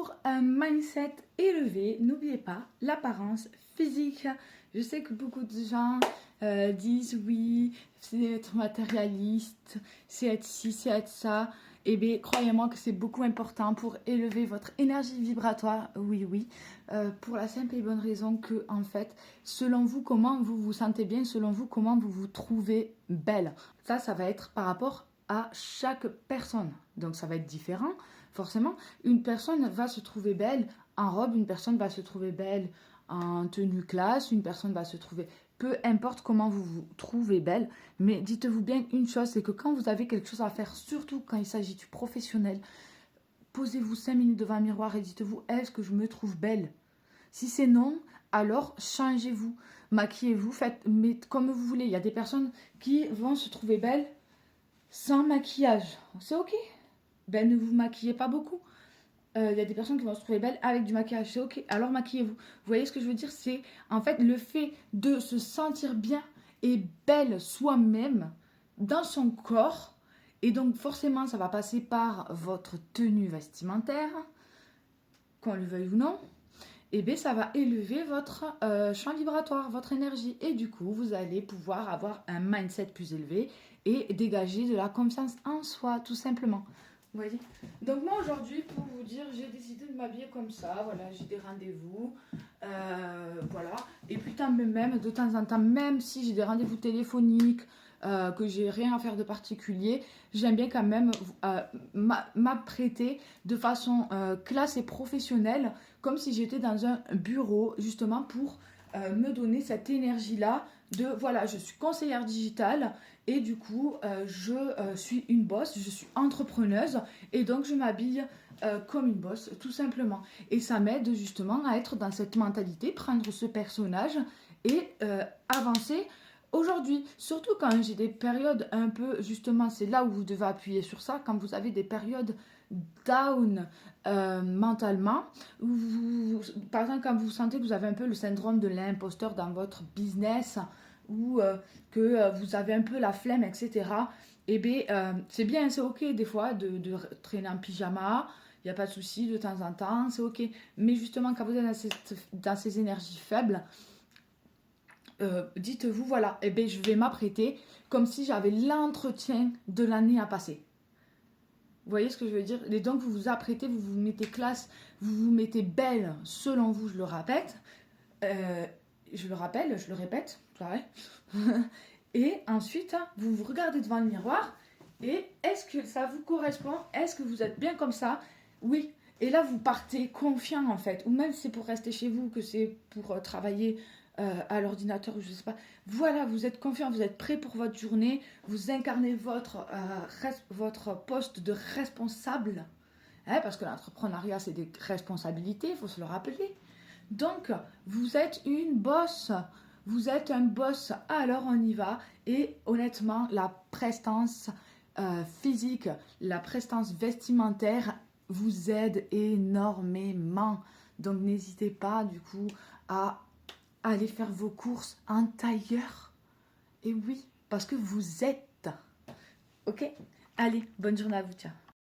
Pour un mindset élevé, n'oubliez pas l'apparence physique. Je sais que beaucoup de gens disent oui, c'est être matérialiste, c'est être ci, c'est être ça. Eh bien, croyez-moi que c'est beaucoup important pour élever votre énergie vibratoire. Oui, oui. Pour la simple et bonne raison que, en fait, selon vous, comment vous vous sentez bien, selon vous, comment vous vous trouvez belle. Ça va être par rapport à chaque personne. Donc, ça va être différent. Forcément, une personne va se trouver belle en robe, une personne va se trouver belle en tenue classe, une personne va se trouver... Peu importe comment vous vous trouvez belle, mais dites-vous bien une chose, c'est que quand vous avez quelque chose à faire, surtout quand il s'agit du professionnel, posez-vous 5 minutes devant un miroir et dites-vous, est-ce que je me trouve belle? Si c'est non, alors changez-vous, maquillez-vous, faites mais comme vous voulez. Il y a des personnes qui vont se trouver belles sans maquillage, c'est ok. Ben, ne vous maquillez pas beaucoup. Il y a des personnes qui vont se trouver belles avec du maquillage, c'est ok, alors maquillez-vous. Vous voyez ce que je veux dire? C'est en fait le fait de se sentir bien et belle soi-même dans son corps. Et donc forcément, ça va passer par votre tenue vestimentaire, qu'on le veuille ou non. Et bien ça va élever votre champ vibratoire, votre énergie. Et du coup, vous allez pouvoir avoir un mindset plus élevé et dégager de la confiance en soi, tout simplement. Vous voyez? Donc moi aujourd'hui, pour vous dire, j'ai décidé de m'habiller comme ça. Voilà, j'ai des rendez-vous. Voilà. Et puis même de temps en temps, même si j'ai des rendez-vous téléphoniques, que j'ai rien à faire de particulier, j'aime bien quand même m'apprêter de façon classe et professionnelle, comme si j'étais dans un bureau, justement pour me donner cette énergie-là de, voilà, je suis conseillère digitale et du coup, je suis une boss, je suis entrepreneuse et donc je m'habille comme une boss, tout simplement. Et ça m'aide justement à être dans cette mentalité, prendre ce personnage et avancer aujourd'hui. Surtout quand j'ai des périodes un peu, justement, c'est là où vous devez appuyer sur ça, quand vous avez des périodes down mentalement, par exemple quand vous sentez que vous avez un peu le syndrome de l'imposteur dans votre business ou que vous avez un peu la flemme, etc. Eh bien, c'est bien, c'est ok des fois de traîner en pyjama, il n'y a pas de souci de temps en temps, c'est ok. Mais justement, quand vous êtes dans ces énergies faibles, dites-vous, voilà, eh bien, je vais m'apprêter comme si j'avais l'entretien de l'année à passer. Vous voyez ce que je veux dire? Et donc, vous vous apprêtez, vous vous mettez classe, vous vous mettez belle, selon vous, je le répète. Je le répète, pareil. Et ensuite, vous vous regardez devant le miroir et est-ce que ça vous correspond? Est-ce que vous êtes bien comme ça? Oui. Et là, vous partez confiant en fait. Ou même si c'est pour rester chez vous, que c'est pour travailler à l'ordinateur, je ne sais pas. Voilà, vous êtes confiant, vous êtes prêt pour votre journée, vous incarnez votre poste de responsable. Hein, parce que l'entrepreneuriat, c'est des responsabilités, il faut se le rappeler. Donc, vous êtes une boss. Vous êtes un boss, alors on y va. Et honnêtement, la prestance physique, la prestance vestimentaire vous aide énormément. Donc, n'hésitez pas, du coup, à aller faire vos courses en tailleur. Et oui, parce que vous êtes. Ok? Allez, bonne journée à vous, tiens.